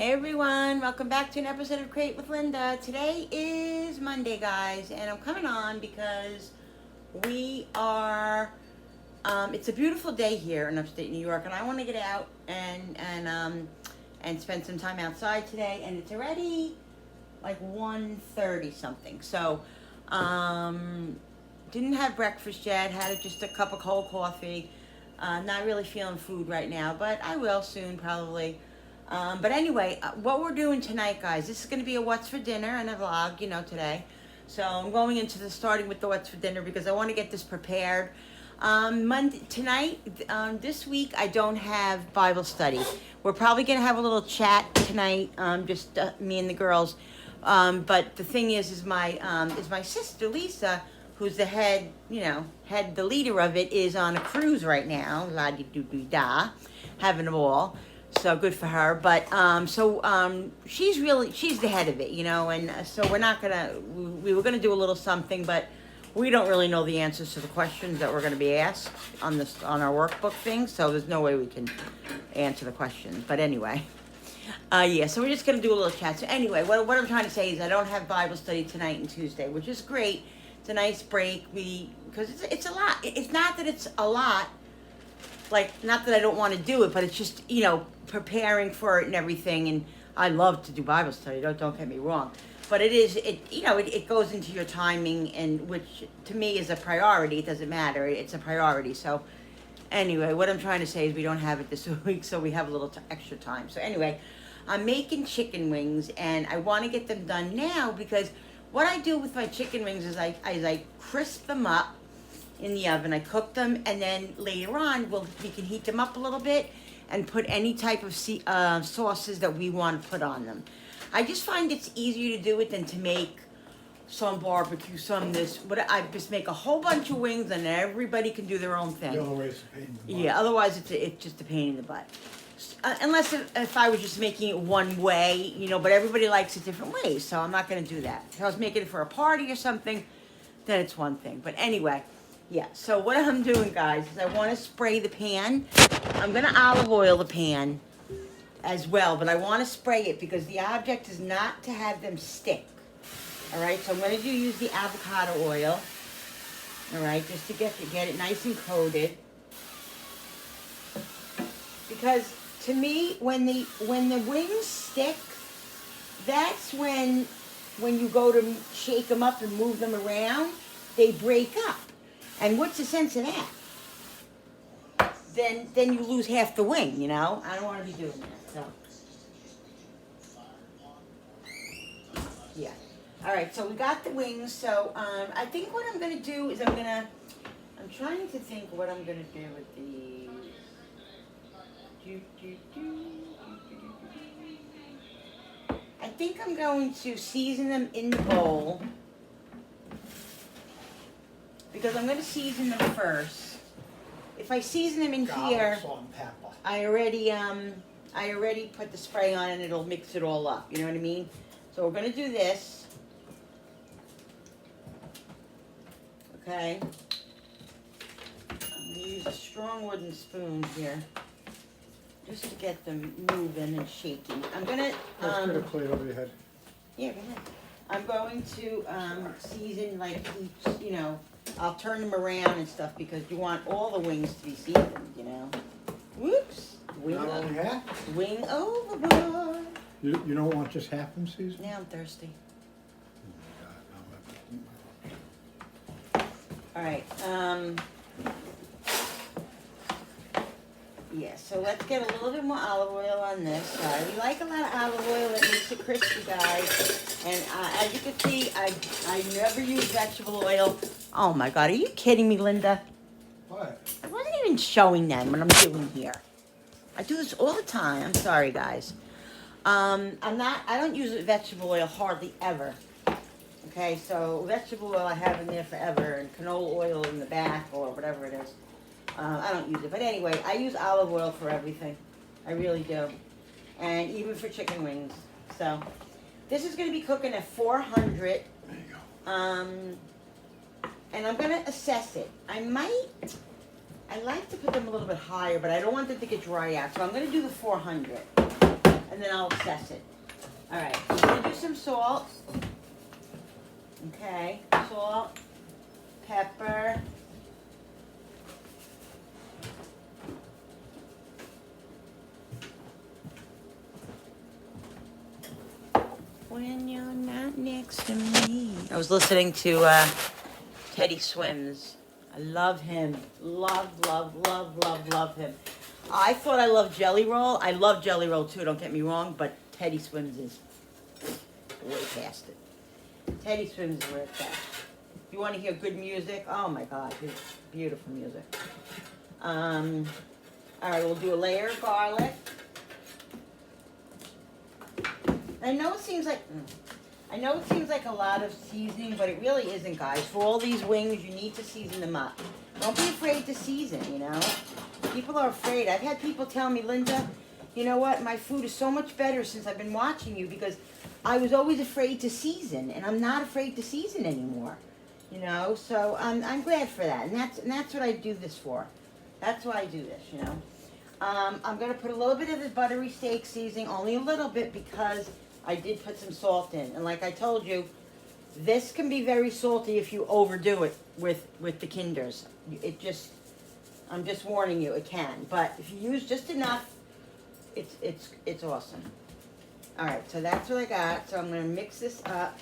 Hey everyone, welcome back to an episode of Create with Linda. Today is Monday, guys, and I'm coming on because we are, it's a beautiful day here in upstate New York, and I want to get out and spend some time outside today, and it's already like 1:30 something. So, didn't have breakfast yet, had just a cup of cold coffee. Not really feeling food right now, but I will soon probably. But anyway, what we're doing tonight, guys, this is going to be a what's for dinner and a vlog, today. So I'm going into starting with the what's for dinner because I want to get this prepared. This week, I don't have Bible study. We're probably going to have a little chat tonight, just me and the girls. But the thing is my sister, Lisa, who's the head, the leader of it, is on a cruise right now, la-di-do-do-da, having a ball. So good for her, but she's the head of it, and so we were gonna do a little something, but we don't really know the answers to the questions that we're gonna be asked on our workbook thing, so there's no way we can answer the questions. But anyway, so we're just gonna do a little chat. So anyway, what I'm trying to say is I don't have Bible study tonight and Tuesday, which is great. It's a nice break. Because it's a lot. It's not that it's a lot. Like, not that I don't want to do it, but it's just, preparing for it and everything. And I love to do Bible study, don't get me wrong. But it goes into your timing, and which to me is a priority. It doesn't matter. It's a priority. So anyway, what I'm trying to say is we don't have it this week, so we have a little extra time. So anyway, I'm making chicken wings, and I want to get them done now because what I do with my chicken wings is I crisp them up in the oven. I cook them, and then later on we can heat them up a little bit and put any type of sauces that we want to put on them. I just find it's easier to do it than to make some barbecue, some this. But I just make a whole bunch of wings, and everybody can do their own thing. Otherwise, it's a pain in the butt. Yeah, otherwise it's just a pain in the butt. Unless if I was just making it one way, but everybody likes it different ways, so I'm not going to do that. If I was making it for a party or something, then it's one thing. But anyway, yeah, so what I'm doing, guys, is I want to spray the pan. I'm going to olive oil the pan as well, but I want to spray it because the object is not to have them stick. All right, so I'm going to use the avocado oil, all right, just to get it nice and coated. Because to me, when the wings stick, that's when you go to shake them up and move them around, they break up. And what's the sense of that? Then you lose half the wing, I don't want to be doing that. So yeah. All right, so we got the wings. So I think what I'm going to do is I'm trying to think what I'm going to do with the I think I'm going to season them in the bowl because I'm going to season them first. If I season them in here, Salt and pepper. I already put the spray on and it'll mix it all up. You know what I mean? So we're going to do this. Okay. I'm going to use a strong wooden spoon here, just to get them moving and shaking. I'm gonna Let's get a plate over your head. yeah, go ahead. I'm going to season like each, I'll turn them around and stuff because you want all the wings to be seasoned, Whoops. Wing Not only half. Wing overboard. You don't want just half them seasoned? Now I'm thirsty. Oh my God, All right. Yeah, so let's get a little bit more olive oil on this side. We like a lot of olive oil that makes it crispy, guys. And as you can see, I never use vegetable oil. Oh my God, are you kidding me, Linda? What? I wasn't even showing them what I'm doing here. I do this all the time. I'm sorry, guys. I don't use vegetable oil hardly ever. Okay, so vegetable oil I have in there forever, and canola oil in the back or whatever it is. I don't use it. But anyway, I use olive oil for everything. I really do. And even for chicken wings. So, this is going to be cooking at 400. There you go. And I'm going to assess it. I like to put them a little bit higher, but I don't want them to get dry out. So I'm going to do the 400. and then I'll assess it. All right, I'm gonna do some salt. Okay, salt, pepper. When you're not next to me. I was listening to Teddy Swims. I love him. Love him. I thought I loved Jelly Roll. I love Jelly Roll too, don't get me wrong, but Teddy Swims is way past it. Teddy Swims is where it's at. If you want to hear good music, oh my God, it's beautiful music. All right, we'll do a layer of garlic. I know it seems like a lot of seasoning, but it really isn't, guys. For all these wings, you need to season them up. Don't be afraid to season, you know. People are afraid. I've had people tell me, Linda, you know what? My food is so much better since I've been watching you because I was always afraid to season, and I'm not afraid to season anymore. You know, so I'm glad for that, and that's what I do this for. That's why I do this, you know. I'm gonna put a little bit of the buttery steak seasoning, only a little bit because I did put some salt in, and like I told you, this can be very salty if you overdo it with the Kinders. I'm just warning you, it can. But if you use just enough, it's awesome. All right, so that's what I got. So I'm gonna mix this up.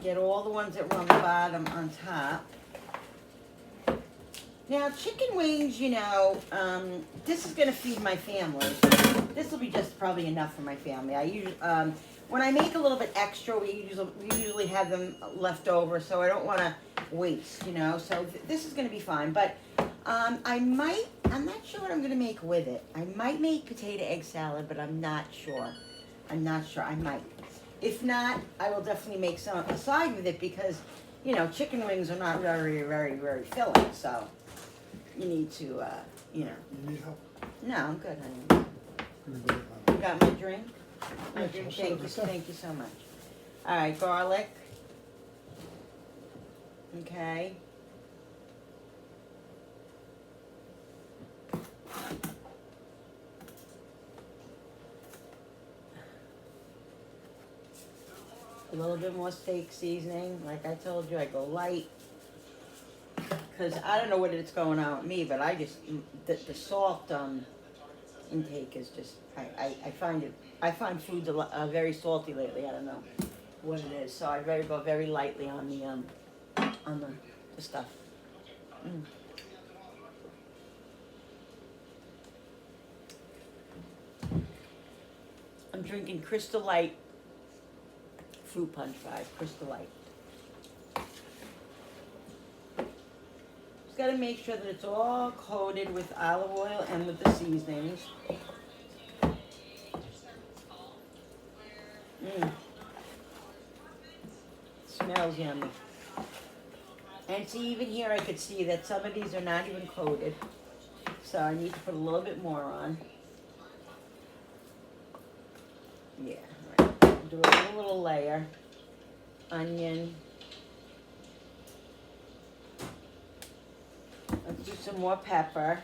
Get all the ones that were on the bottom on top. Now, chicken wings, you know, this is gonna feed my family. This will be just probably enough for my family. I usually, when I make a little bit extra, we usually have them left over, so I don't want to waste, you know. So this is gonna be fine. But I'm not sure what I'm gonna make with it. I might make potato egg salad, but I'm not sure. I might. If not, I will definitely make some aside with it because, you know, chicken wings are not very, very, very filling. So you need to, you know. You need help? No, I'm good, honey. You got my drink? My drink. Thank you so much. All right, garlic. Okay. A little bit more steak seasoning. Like I told you, I go light. Because I don't know what it's going on with me, but I just, the salt intake is just, I find foods very salty lately. I don't know what it is. So I go very lightly on the stuff. Mm. I'm drinking Crystal Light fruit punch, guys. Crystal Light. Just gotta make sure that it's all coated with olive oil and with the seasonings. Smells yummy. And see, even here I could see that some of these are not even coated. So I need to put a little bit more on. Yeah, right. Do a little layer. Onion. Let's do some more pepper.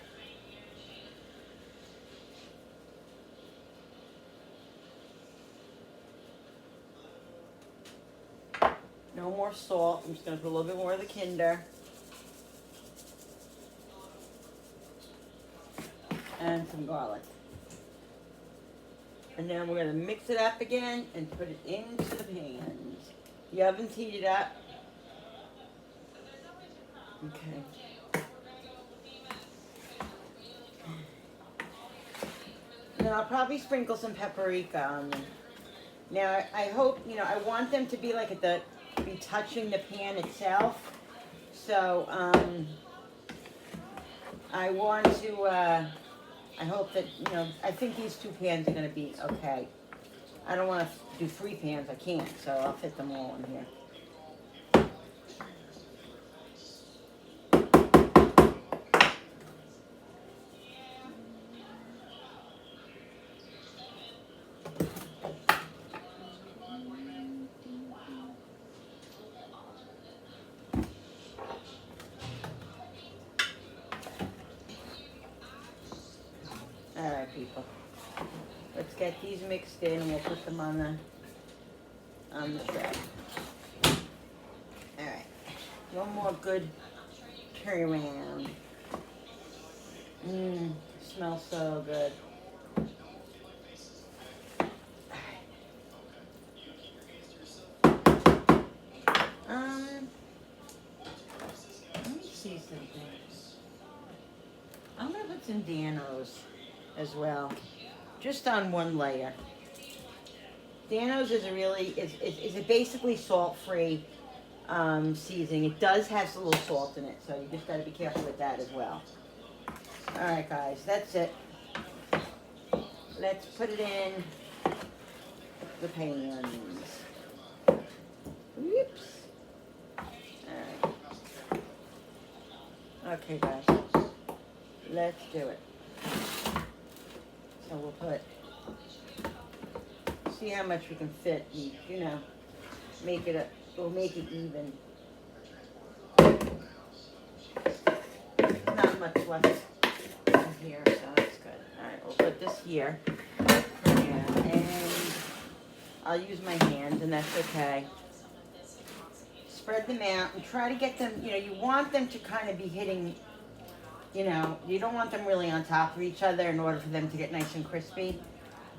No more salt. I'm just going to put a little bit more of the Kinder. And some garlic. And then we're going to mix it up again and put it into the pans. The oven's heated up. Okay. And then I'll probably sprinkle some paprika on them. Now, I hope, you know, I want them to be like be touching the pan itself. So, I want to, I hope that, you know, I think these 2 pans are going to be okay. I don't want to do 3 pans. I can't, so I'll fit them all in here. All right, people. get these mixed in and we'll put them on the tray. All right, one more good turn around. Smells so good. Let me see something. I'm gonna put some Danos as well, just on one layer. Danos is is a basically salt-free seasoning. It does have a little salt in it, so you just got to be careful with that as well. All right, guys, that's it. Let's put it in the pans. Whoops. All right. Okay, guys, let's do it. So we'll put, see how much we can fit each, you know, we'll make it even. Not much left in here, so that's good. All right, we'll put this here. Yeah, and I'll use my hands, and that's okay. Spread them out and try to get them, you know, you want them to kind of be hitting, you know, you don't want them really on top of each other in order for them to get nice and crispy.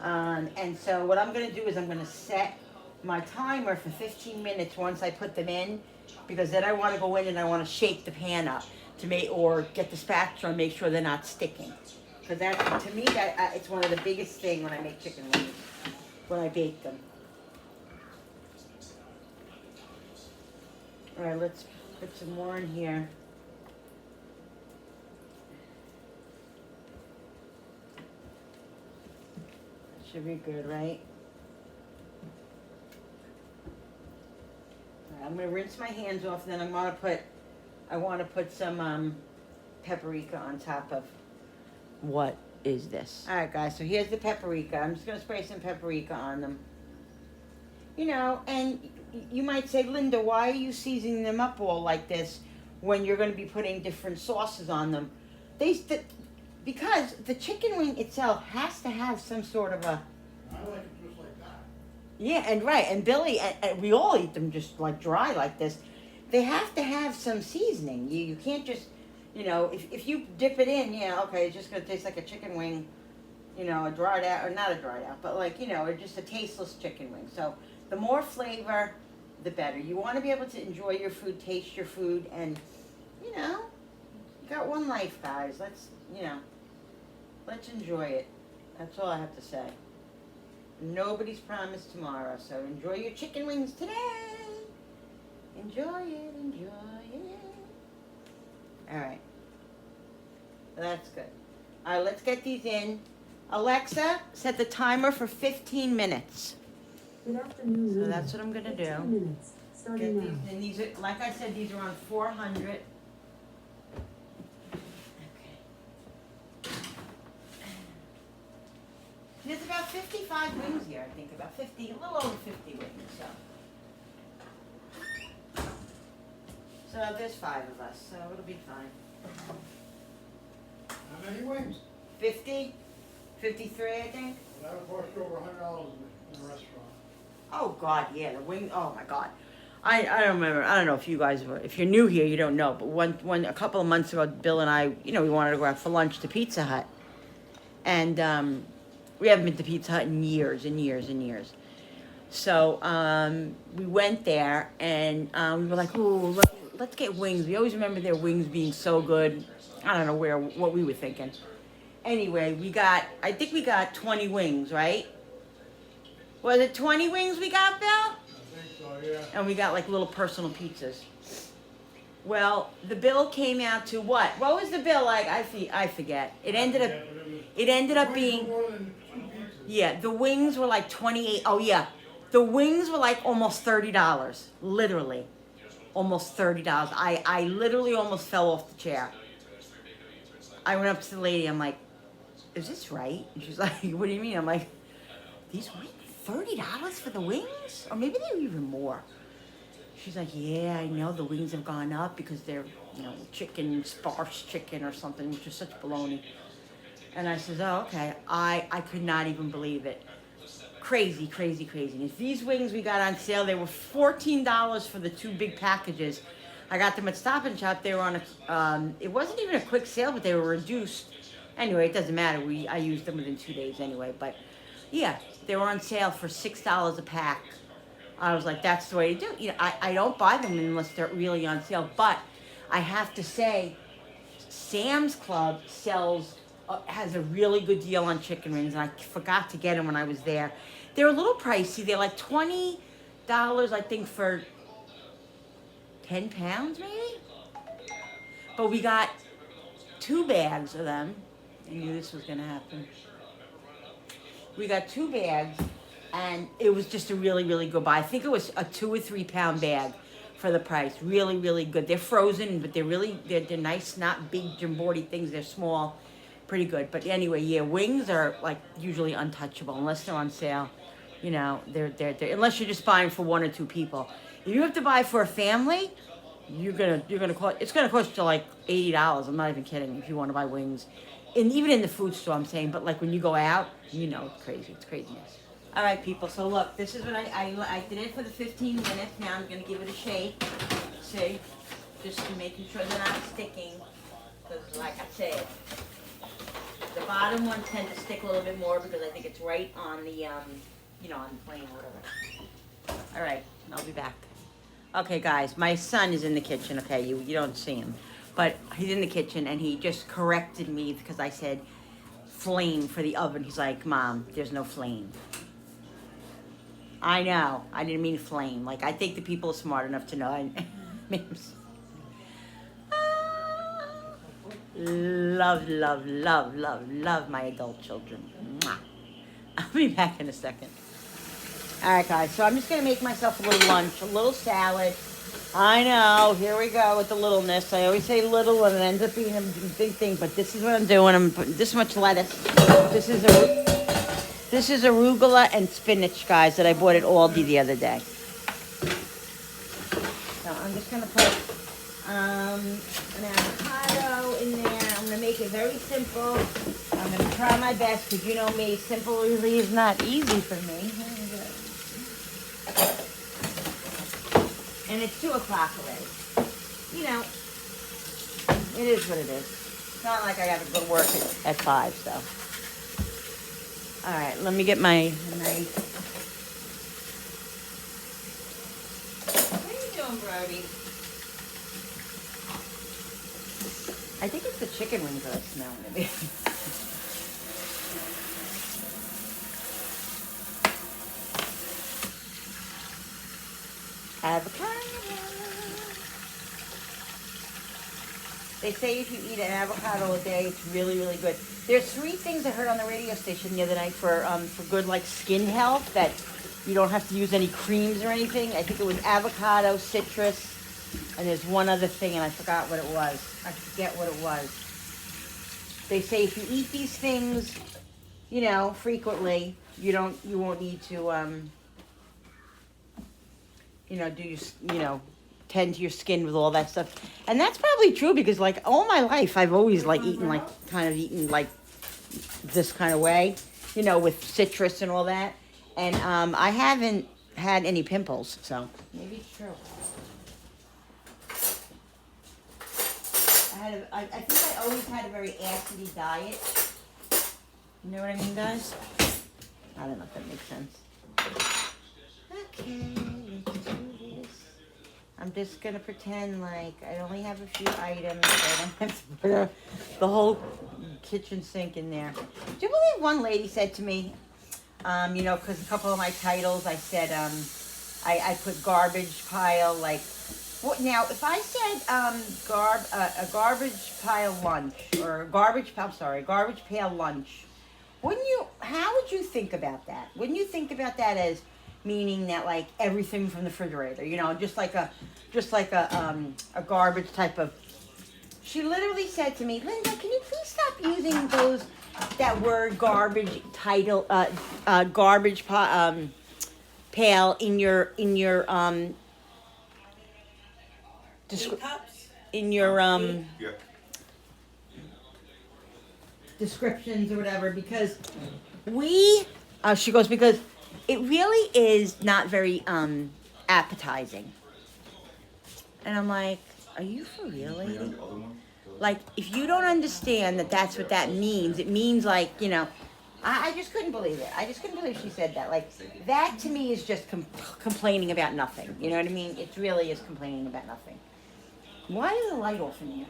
And so what I'm going to do is I'm going to set my timer for 15 minutes once I put them in, because then I want to go in and I want to shake the pan up to make, or get the spatula and make sure they're not sticking. Because that, to me, it's one of the biggest things when I make chicken wings, when I bake them. All right, let's put some more in here. That should be good, right? All right, I'm gonna rinse my hands off, and then I want to put some paprika on top of. What is this? All right, guys, so here's the paprika. I'm just gonna spray some paprika on them. You know, and you might say, Linda, why are you seasoning them up all like this when you're going to be putting different sauces on them? Because the chicken wing itself has to have some sort of a... I like it just like that. Yeah, and right, and Billy, and we all eat them just like dry like this. They have to have some seasoning. You can't just, you know, if you dip it in, yeah, okay, it's just going to taste like a chicken wing, you know, a dried out, or not a dried out, but like, you know, just a tasteless chicken wing. So the more flavor, the better. You want to be able to enjoy your food, taste your food, and, you know, you got one life, guys. Let's enjoy it. That's all I have to say. Nobody's promised tomorrow, so enjoy your chicken wings today. Enjoy it, enjoy it. All right. That's good. All right, let's get these in. Alexa, set the timer for 15 minutes. Good afternoon. So that's what I'm gonna do. 15 minutes. Starting Get now. these, and these are, like I said, these are on 400. Okay. There's about 55 wings here, I think, about 50, a little over 50 wings, so. So there's 5 of us, so it'll be fine. How many wings? 50, 53, I think. That would cost you over $100 in a restaurant. Oh God, yeah, the wing. Oh my God, I don't remember. I don't know if you guys were. If you're new here, you don't know. But one a couple of months ago, Bill and I, you know, we wanted to go out for lunch to Pizza Hut, and we haven't been to Pizza Hut in years and years and years. So we went there, and we were like, "Oh, let's get wings." We always remember their wings being so good. I don't know what we were thinking. Anyway, I think we got 20 wings, right? Was it 20 wings we got, Bill? I think so, yeah. And we got like little personal pizzas. Well, the bill came out to what? What was the bill like? I forget. It ended up being, More than 2 pizzas. yeah, the wings were like 28. Oh yeah. The wings were like almost $30. Literally. Almost $30. I literally almost fell off the chair. I went up to the lady, I'm like, is this right? And she's like, what do you mean? I'm like, these wings? $30 for the wings? Or maybe they were even more. She's like, yeah, I know the wings have gone up because they're, you know, chicken, sparse chicken or something, which is such baloney. And I says, oh, okay. I could not even believe it. Crazy, crazy, crazy. These wings we got on sale, they were $14 for the 2 big packages. I got them at Stop and Shop. They were on it wasn't even a quick sale, but they were reduced. Anyway, it doesn't matter. I used them within 2 days anyway. But yeah, they were on sale for $6 a pack. I was like, that's the way to do it. You know, I don't buy them unless they're really on sale. But I have to say, Sam's Club has a really good deal on chicken wings, and I forgot to get them when I was there. They're a little pricey. They're like $20, I think, for 10 pounds, maybe. But we got 2 bags of them. I knew this was gonna happen. We got 2 bags, and it was just a really, really good buy. I think it was a 2 or 3 pound bag for the price. Really, really good. They're frozen, but they're nice, not big jimboree things. They're small, pretty good. But anyway, yeah, wings are like usually untouchable unless they're on sale. You know, they're unless you're just buying for 1 or 2 people. If you have to buy for a family, it's gonna cost you like $80. I'm not even kidding. If you want to buy wings, and even in the food store, I'm saying. But like when you go out, you know, it's crazy. It's craziness. All right, people. So look, this is what I did it for the 15 minutes. Now I'm gonna give it a shake. See, just making sure they're not sticking. Because like I said, the bottom ones tend to stick a little bit more because I think it's right on the you know, on the plane or whatever. All right, I'll be back. Okay, guys, my son is in the kitchen. Okay, you don't see him, but he's in the kitchen and he just corrected me because I said flame for the oven. He's like, Mom, there's no flame. I know, I didn't mean flame. Like, I think the people are smart enough to know. Love, love, love, love, love my adult children. Mwah. I'll be back in a second. All right, guys, so I'm just going to make myself a little lunch, a little salad. I know, here we go with the littleness. I always say little and it ends up being a big thing, but this is what I'm doing. I'm putting this much lettuce. This is arugula and spinach, guys, that I bought at Aldi the other day. So I'm just going to put an avocado in there. I'm going to make it very simple. I'm going to try my best because you know me, simple really is not easy for me. And it's 2 o'clock already. You know, it is what it is. It's not like I got to go to work at 5, so. All right, let me get my knife. What are you doing, Brody? I think it's the chicken wings that I smell, maybe. Avocado. They say if you eat an avocado a day, it's really, really good. There's 3 things I heard on the radio station the other night for good like skin health that you don't have to use any creams or anything. I think it was avocado, citrus, and there's one other thing, and I forgot what it was. I forget what it was. They say if you eat these things, you know, frequently, you won't need to you know, tend to your skin with all that stuff. And that's probably true because like all my life I've always like eaten like this kind of way, you know, with citrus and all that. And I haven't had any pimples, so maybe it's true. I think I always had a very acidy diet. You know what I mean, guys? I don't know if that makes sense. Okay, let's do this. I'm just gonna pretend like I only have a few items. I don't have to put the whole kitchen sink in there. Do you believe one lady said to me, you know, because a couple of my titles, I said, I put garbage pile, like, what now? If I said a garbage pile lunch or garbage pail lunch, how would you think about that? Wouldn't you think about that as meaning that like everything from the refrigerator, you know, just like a garbage type of. She literally said to me, Linda, can you please stop using that word garbage pail in your Cups? in your Yeah. descriptions or whatever because she goes, because it really is not very appetizing. And I'm like, are you for real, lady? Like, if you don't understand that that's what that means, it means like, I just couldn't believe it. I just couldn't believe she said that. Like, that to me is just complaining about nothing. You know what I mean? It really is complaining about nothing. Why is the light off in here?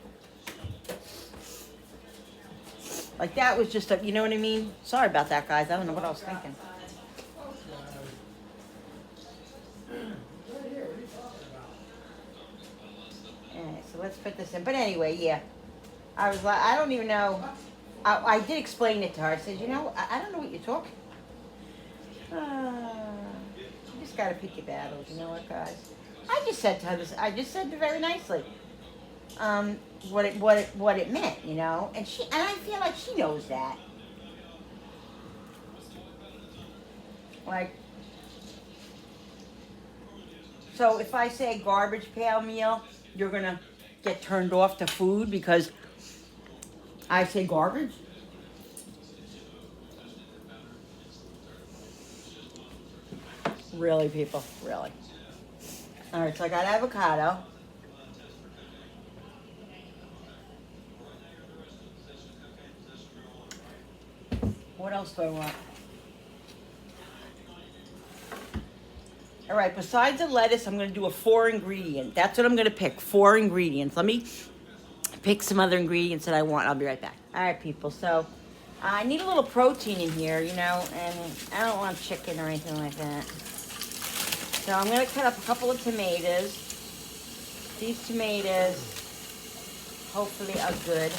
Like, that was just you know what I mean? Sorry about that, guys. I don't know what I was thinking. Right here, what are you talking about? Alright, so let's put this in. But anyway, yeah. I was like, I don't even know. I did explain it to her. I said, I don't know what you're talking. You just gotta pick your battles. You know what, guys? I just said to her this. I just said to her very nicely, what it meant, and I feel like she knows that. Like, so if I say garbage pail meal, you're gonna get turned off to food because I say garbage? Really, people? Really? Alright, so I got avocado. What else do I want? Alright, besides the lettuce, I'm going to do a 4-ingredient. That's what I'm going to pick. 4 ingredients. Let me pick some other ingredients that I want. I'll be right back. Alright, people. So, I need a little protein in here, and I don't want chicken or anything like that. So, I'm going to cut up a couple of tomatoes. These tomatoes, hopefully, are good.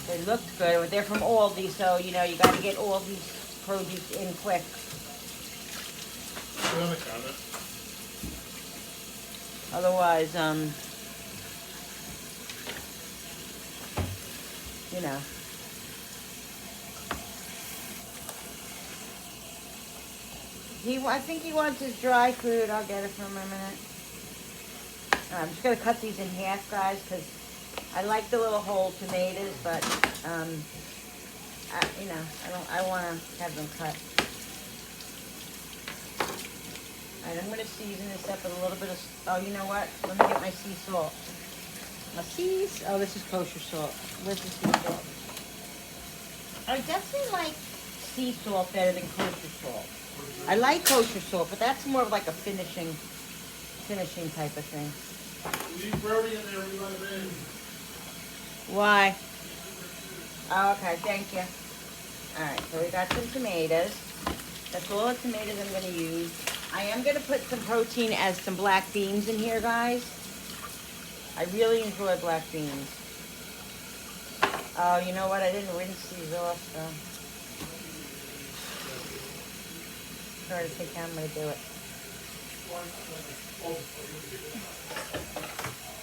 They looked good. They're from Aldi, so, you got to get Aldi's produce in quick. Otherwise, I think he wants his dry food. I'll get it for him in a minute. I'm just gonna cut these in half, guys, because I like the little whole tomatoes, but I want to have them cut. Alright, I'm going to season this up with a little bit of, oh, you know what? Let me get my sea salt. This is kosher salt. Where's the sea salt? I definitely like sea salt better than kosher salt. I like kosher salt, but that's more of like a finishing type of thing. Leave Brody in there, we let him in. Why? Oh, okay, thank you. Alright, so we got some tomatoes. That's all the tomatoes I'm going to use. I am going to put some protein as some black beans in here, guys. I really enjoy black beans. Oh, you know what? I didn't rinse these off, so. Sorry to think how I'm going to do it.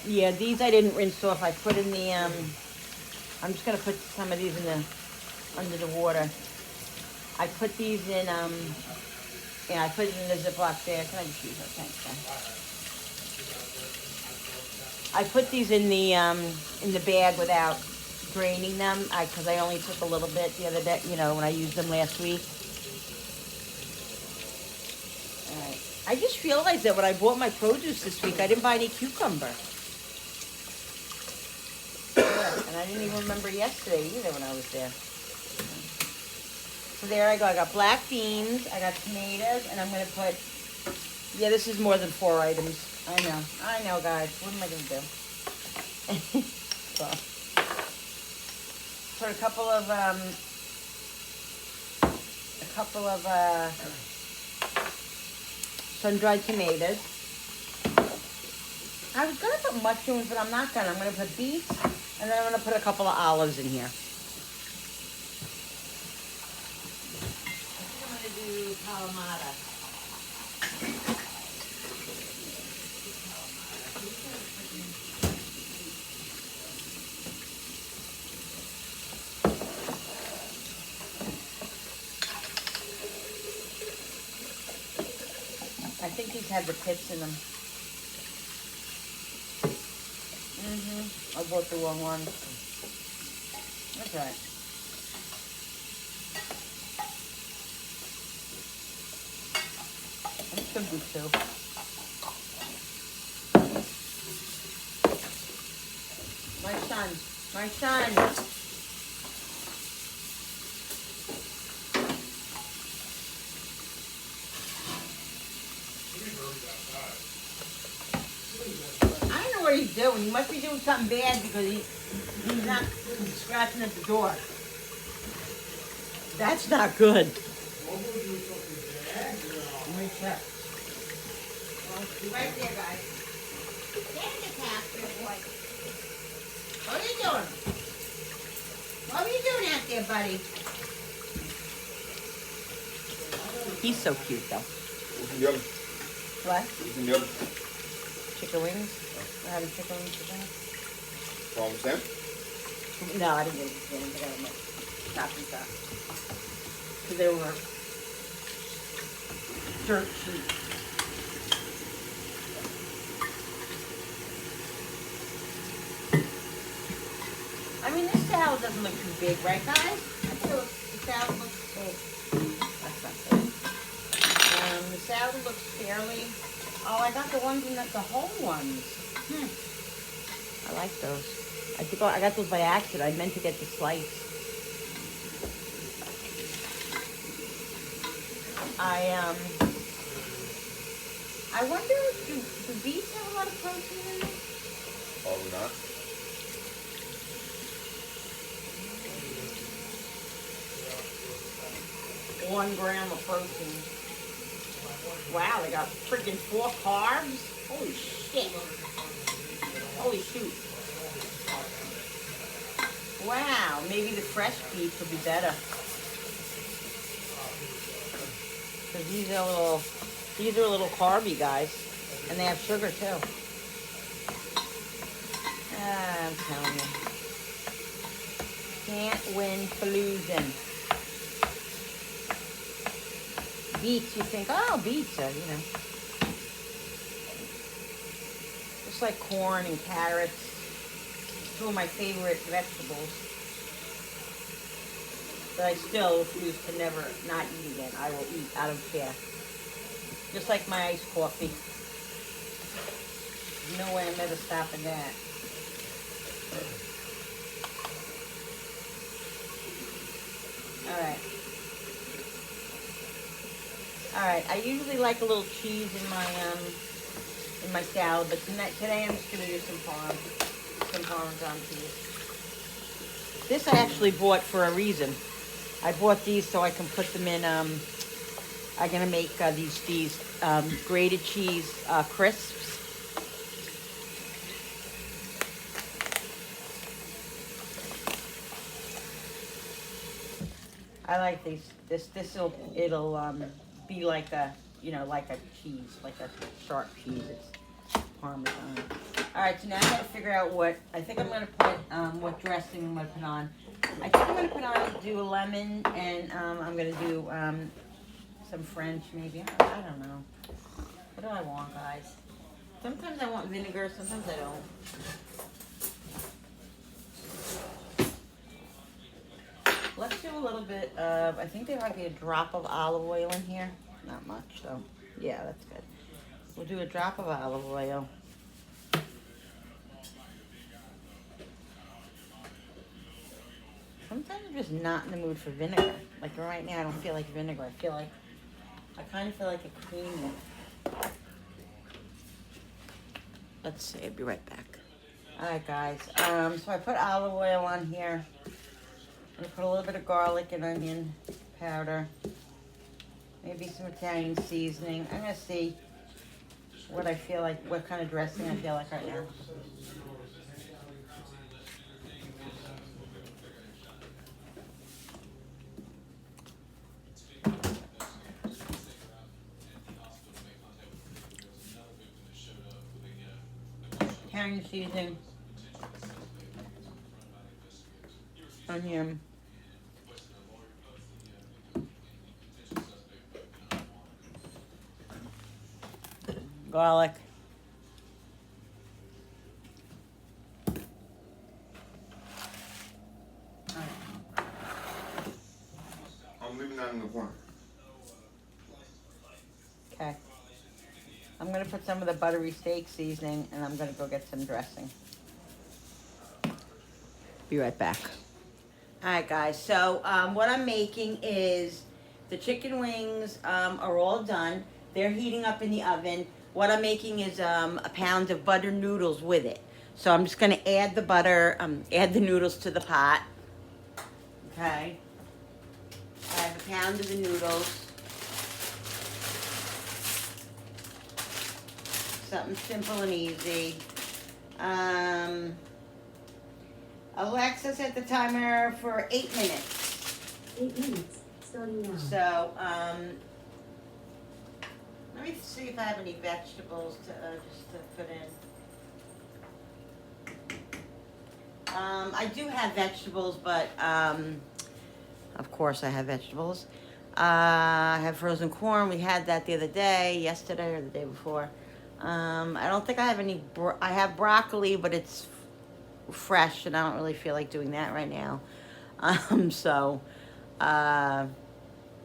Yeah, these I didn't rinse off. I put in the, I'm just going to put some of these in under the water. I put these in, I put it in the Ziploc bag. Can I just use that? Thanks, Ben. I put these in the bag without draining them, because I only took a little bit the other day, when I used them last week. All right. I just realized that when I bought my produce this week, I didn't buy any cucumber. Yeah, and I didn't even remember yesterday either when I was there. So there I go. I got black beans, I got tomatoes, and I'm going to put, this is more than 4 items. I know, guys. What am I going to do? So, put a couple of sun-dried tomatoes. I was going to put mushrooms, but I'm not going to. I'm going to put beets, and then I'm going to put a couple of olives in here. Kalamata. I think these have the pits in them. I bought the wrong one. That's right. Should be two. My son. My son. I don't know what he's doing. He must be doing something bad because he's not scratching at the door. That's not good. Let me check. Be right there, guys. Get in the basket, boy. What are you doing? What are you doing out there, buddy? He's so cute, though. What's in the oven? What? What's in the oven? Chicken wings? We're having chicken wings for dinner? From Sam? No, I didn't get it for dinner. I got them stop and stop. Because they were dirt cheap. I mean, this salad doesn't look too big, right, guys? I feel the salad looks that's not good. The salad looks fairly. Oh, I got the ones in the whole ones. I like those. I think I got those by accident. I meant to get the slice. I wonder, do beets have a lot of protein in them? Probably not. 1 gram of protein. Wow, they got freaking 4 carbs. Holy shit. Holy shoot. Wow, maybe the fresh beets will be better. Because these are a little carby, guys. And they have sugar too. I'm telling you. Can't win for losing. Beets, you think, oh, beets are, just like corn and carrots. 2 of my favorite vegetables. But I still refuse to never not eat again. I will eat, I don't care. Just like my iced coffee. No way I'm ever stopping that. Alright, I usually like a little cheese in my salad, but today I'm just gonna do some Parmesan cheese. This I actually bought for a reason. I bought these so I can put them in. I'm gonna make these grated cheese crisps. I like these. It'll be like a like a cheese, like a sharp cheese. It's Parmesan. All right, so now I gotta figure out what I think I'm gonna put. What dressing I'm gonna put on. I think I'm gonna do a lemon, and I'm gonna do some French maybe. I don't know. What do I want, guys? Sometimes I want vinegar. Sometimes I don't. Let's do a little bit of, I think there might be a drop of olive oil in here. Not much, though. Yeah, that's good. We'll do a drop of olive oil. Sometimes I'm just not in the mood for vinegar. Like right now, I don't feel like vinegar. I kind of feel like a cream it. Let's see, I'll be right back. All right, guys. So I put olive oil on here. I'm going to put a little bit of garlic and onion powder. Maybe some Italian seasoning. I'm going to see what I feel like, what kind of dressing I feel like right now. Italian seasoning. Onion. Garlic. I'm leaving that in the corner. Okay. I'm gonna put some of the buttery steak seasoning, and I'm gonna go get some dressing. Be right back. All right, guys. So what I'm making is the chicken wings are all done. They're heating up in the oven. What I'm making is a pound of butter noodles with it. So I'm just gonna add the butter, add the noodles to the pot. Okay. I have a pound of the noodles. Something simple and easy. Alexa set the timer for 8 minutes. 8 minutes, starting now. So, let me see if I have any vegetables to just to put in. I do have vegetables, but of course I have vegetables. I have frozen corn. We had that the other day, yesterday or the day before. I don't think I have any. I have broccoli, but it's fresh, and I don't really feel like doing that right now. So let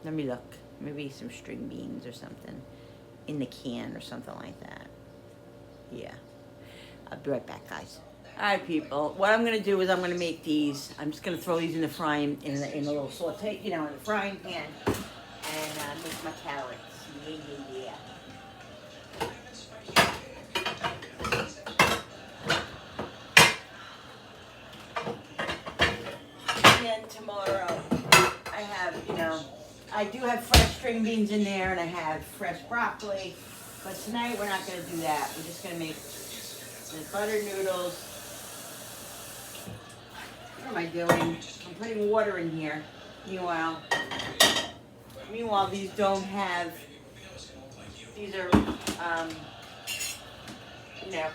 me look. Maybe some string beans or something in the can or something like that. Yeah. I'll be right back, guys. All right, people. What I'm gonna do is I'm gonna make these. I'm just gonna throw these in the frying in a little saute, in the frying pan, and make my carrots. Yeah. Again tomorrow, I have I do have fresh string beans in there, and I have fresh broccoli. But tonight we're not gonna do that. We're just gonna make the buttered noodles. What am I doing? I'm putting water in here. Meanwhile, these don't have. These are,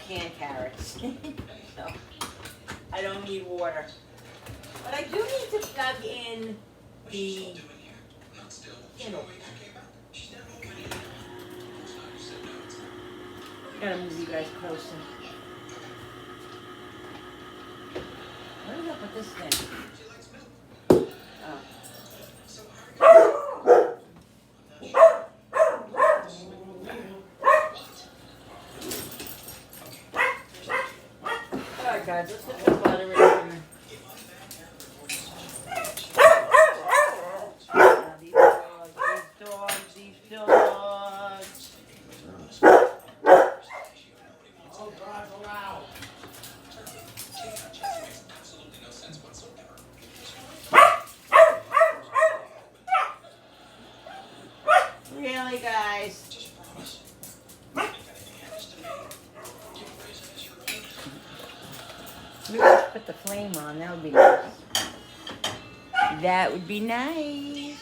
canned carrots. So I don't need water. But I do need to plug in the Kindle. Gotta move you guys closer. Where did I put this thing? Oh. Alright guys, let's put the butter in here. These dogs. All drive allowed. Really, guys? Maybe let's put the flame on. That would be nice. That would be nice,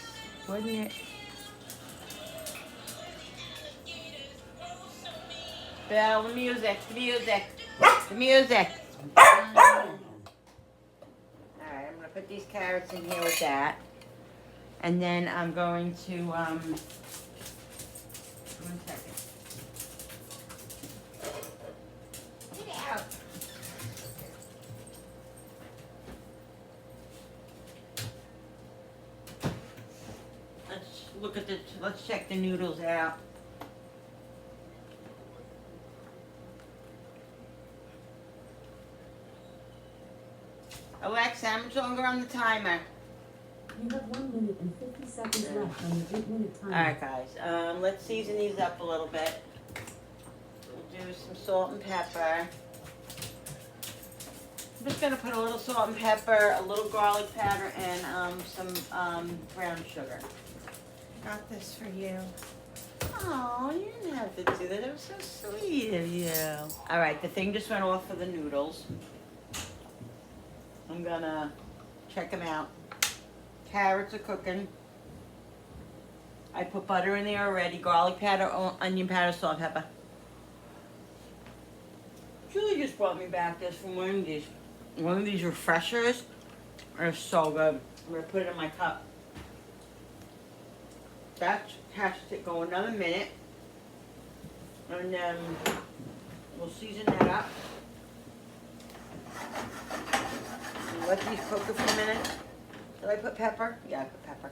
wouldn't it? Bill, the music. Alright, I'm gonna put these carrots in here with that. And then I'm going to, 1 second. Get out. Let's check the noodles out. Alexa, how much longer on the timer? You have 1 minute and 50 seconds left on your 8-minute timer. Alright guys, let's season these up a little bit. We'll do some salt and pepper. I'm just gonna put a little salt and pepper, a little garlic powder, and some brown sugar. Got this for you. Oh, you didn't have to do that. It was so sweet of you. Alright, the thing just went off for the noodles. I'm gonna check them out. Carrots are cooking. I put butter in there already. Garlic powder, onion powder, salt, pepper. Julie just brought me back this from one of these. One of these refreshers are so good. I'm gonna put it in my cup. That has to go another minute. And then we'll season that up. And let these cook a few minutes. Did I put pepper? Yeah, I put pepper.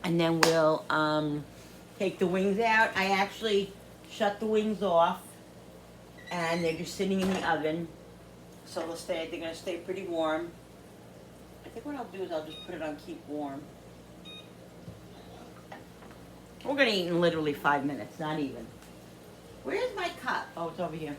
And then we'll take the wings out. I actually shut the wings off, and they're just sitting in the oven. So they're gonna stay pretty warm. I think what I'll do is I'll just put it on keep warm. We're gonna eat in literally 5 minutes, not even. Where's my cup? Oh, it's over here.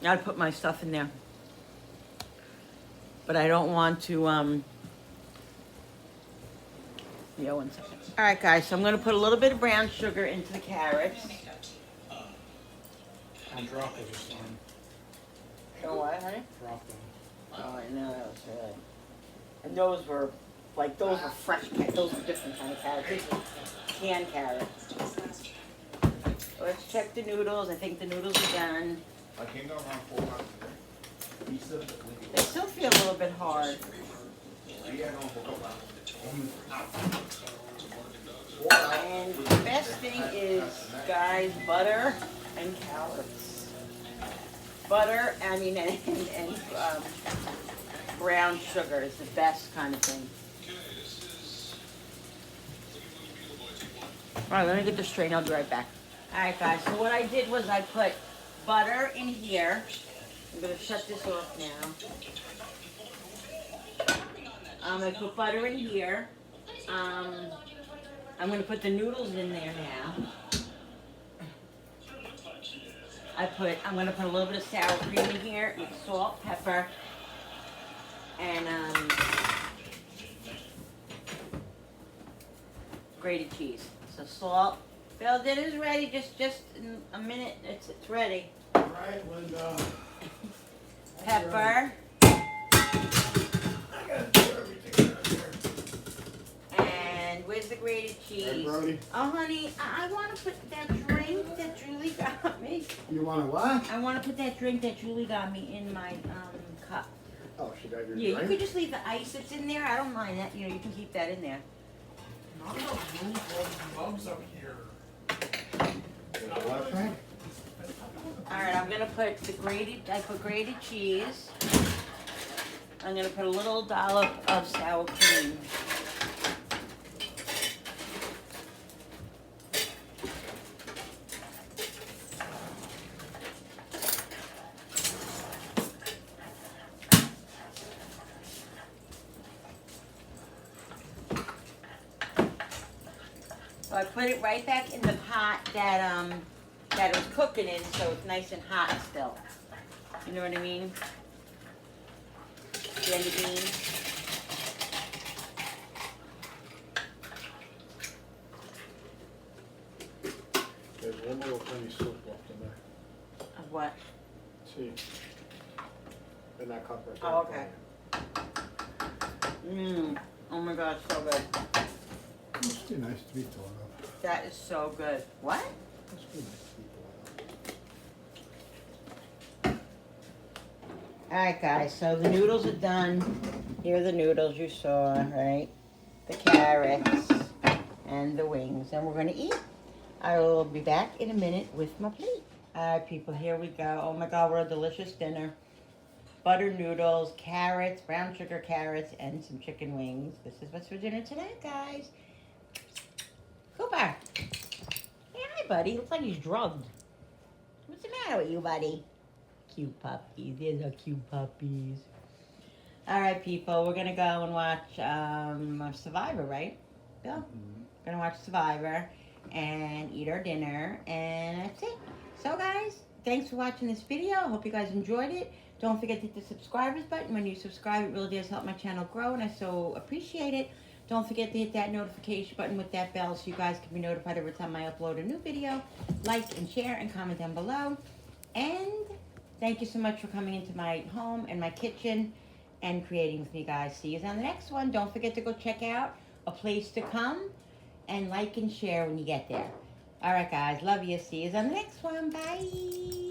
I'd put my stuff in there. But I don't want to, yeah, 1 second. All right, guys, so I'm gonna put a little bit of brown sugar into the carrots. I dropped it this time. Oh, what, honey? Dropped them. Oh, I know, that was good. And those were fresh carrots. Those were different kind of carrots. These were canned carrots. Let's check the noodles. I think the noodles are done. I came down around 4 o'clock today. They still feel a little bit hard. And the best thing is, guys, butter and carrots. Butter, and brown sugar is the best kind of thing. All right, let me get this straight. I'll be right back. All right, guys. So what I did was I put butter in here. I'm gonna shut this off now. I put butter in here. I'm gonna put the noodles in there now. I'm gonna put a little bit of sour cream in here with salt, pepper, and grated cheese. So salt. Bill, dinner's ready. Just in a minute. It's ready. Right, Linda. Pepper. I gotta do everything out here. And where's the grated Hey, cheese? Brody. Oh, honey, I want to put that drink that Julie got me. You want to what? I want to put that drink that Julie got me in my cup. Oh, she got your Yeah, you drink? could just leave the ice that's in there. I don't mind that. You can keep that in there. Not enough room for all these mugs up here. There's the last thing. All right, I'm gonna put I put grated cheese. I'm gonna put a little dollop of sour cream. So I put it right back in the pot that it was cooking in, so it's nice and hot still. You know what I mean? Candy beans. There's one little tiny soup left in there. Of what? See? In that cup right there. Oh, okay. Oh my God, so good. Must be nice to be thought of. That is so good. What? Must be nice to be thought of. Alright guys, so the noodles are done. Here are the noodles you saw, right? The carrots and the wings. And we're gonna eat. I will be back in a minute with my plate. Alright people, here we go. Oh my God, what a delicious dinner. Butter noodles, carrots, brown sugar carrots, and some chicken wings. This is what's for dinner tonight, guys. Cooper. Hey, hi, buddy. Looks like he's drugged. What's the matter with you, buddy? Cute puppies. These are cute puppies. All right, people. We're going to go and watch Survivor, right? Bill? Mm-hmm. We're going to watch Survivor and eat our dinner. And that's it. So, guys, thanks for watching this video. I hope you guys enjoyed it. Don't forget to hit the subscribers button. When you subscribe, it really does help my channel grow, and I so appreciate it. Don't forget to hit that notification button with that bell so you guys can be notified every time I upload a new video. Like and share and comment down below. And thank you so much for coming into my home and my kitchen and creating with me, guys. See you on the next one. Don't forget to go check out A Place to Come and like and share when you get there. All right, guys. Love you. See you on the next one. Bye.